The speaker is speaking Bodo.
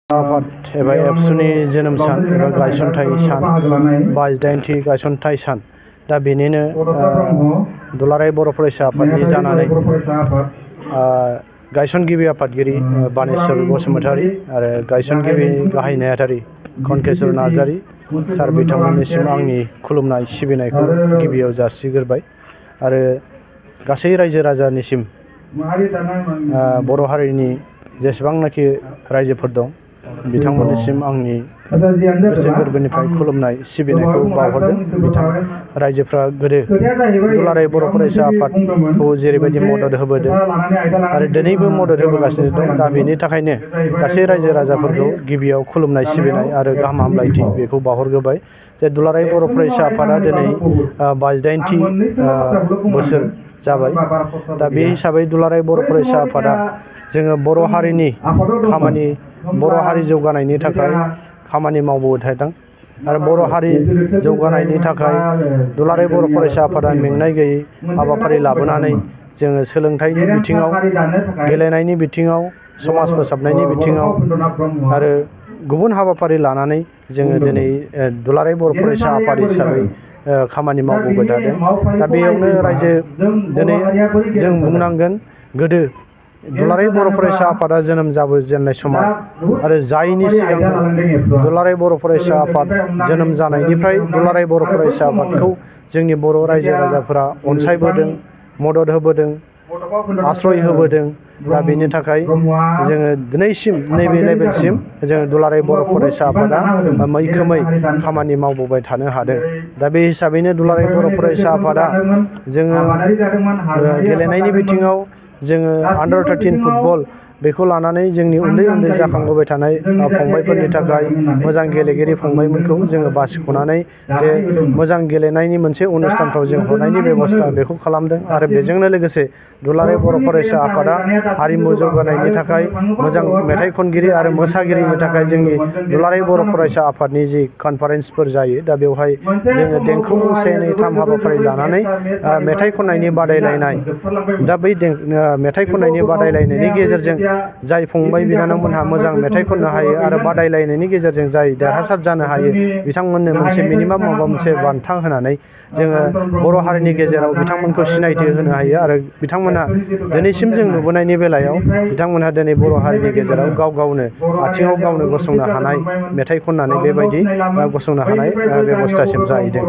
आफाद एबा एबसुनि जोनोम सान एबा गायसनथाइ सान 22थि गायसनथाइ सान दा बेनिनो दुलाराय बर' फरायसा आफादनि जानानै गायसनगिरि आफादगिरि बानेस्वर बसुमतारी आरो गायसनगिरि गाहाय नेहाथारि खनकेसर नार्जारी सार बिथांमोननिसिम आंनि खुलुमनाय सिबिनायखौ गिबियाव जासिग्रोबाय आरो गासै रायजो राजानिसिम बर' हारिनि जेसेबांनाखि रायजोफोर दं बिथांमोननिसिम आंनि गोसो गोरबोनिफ्राय खुलुमनाय सिबिनायखौ बावहरदों। बिथां रायजोफ्रा गोदो दुलाराय बर' फरायसा आफादखौ जेरैबायदि मदद होबोदों आरो दिनैबो मदद होबोगासिनो दं। दा बेनि थाखायनो गासै रायजो राजाफोरखौ गिबियाव खुलुमनाय सिबिनाय आरो गाहाम हामलायथि बेखौ बावहरग्रोबाय जे दुलाराय बर' फरायसा आफादा दिनै 22थि बोसोर जाबाय। दा बे हिसाबै दुलाराय बर' फरायसा आफादा जोङो बर' हारिनि खामानि बर' हारि जौगानायनि थाखाय खामानि मावबोबाय थादों आरो बर' हारि जौगानायनि थाखाय दुलाराय बर' फरायसा आफादा मेंनाय गैयै हाबाफारि लाबोनानै जोङो सोलोंथाइनि बिथिङाव, गेलेनायनि बिथिङाव, समाज फोसाबनायनि बिथिङाव आरो गुबुन हाबाफारि लानानै जोङो दिनै दुलाराय बर' फरायसा आफाद हिसाबै खामानि मावबोबाय थादों। दा बेयावनो दिनै जों बुंनांगोन गोदो दुलाराय बर' फरायसा आफादा जोनोम जाबोजेननाय समाव आरो जायनि सिगां दुलाराय बर' फरायसा आफाद जोनोम जानायनिफ्राय दुलाराय बर' फरायसा आफादखौ जोंनि बर' रायजो राजाफोरा अनसायबोदों, मदद होबोदों, आश्रय होबोदों। दा बेनि थाखाय जोङो दिनैसिम नैबे लेभेलसिम जोङो दुलाराय बर' फरायसा आफादा मैखोमै खामानि मावबोबाय थानो हादों। दा बे हिसाबैनो दुलाराय बर' फरायसा आफादा जोङो गेलेनायनि बिथिङाव जोङो आन्डार 13 फुटबल बेखौ लानानै जोंनि उन्दै उन्दै जाखांबोबाय थानाय फंबायफोरनि थाखाय मोजां गेलेगिरि फंबायमोनखौ जोङो बासिख'नानै जे मोजां गेलेनायनि मोनसे अनुस्थानफ्राव जों हरनायनि बेबस्था बेखौ खालामदों आरो बेजोंनो लोगोसे दुलाराय बर' फरायसा आफादा हारिमु जौगानायनि थाखाय मोजां मेथाइ खनगिरि आरो मोसागिरिनि थाखाय जोंनि दुलाराय बर' फरायसा आफादनि जि कनफारेन्सफोर जायो दा बेवहाय जोङो देंखो 1, 2, 3 हाबाफारि लानानै मेथाइ खननायनि बादायलायनाय दा बै मेथाइ खननायनि बादायलायनायनि गेजेरजों जाय फंबाय बिनानावमोनहा मोजां मेथाइ खननो हायो आरो बादायलायनायनि गेजेरजों जाय देरहासार जानो हायो बिथांमोननो मोनसे मिनिमाम माबा मोनसे बान्था होनानै जोङो बर' हारिनि गेजेराव बिथांमोनखौ सिनायथि होनो हायो आरो बिथांमोनहा दिनैसिम जों नुबोनायनि बेलायाव बिथांमोनहा दिनै बर' हारिनि गेजेराव गाव गावनो आथिङाव गावनो गसंनो हानाय मेथाइ खननानै बेबायदि गसंनो हानाय बेबस्थासिम जाहैदों।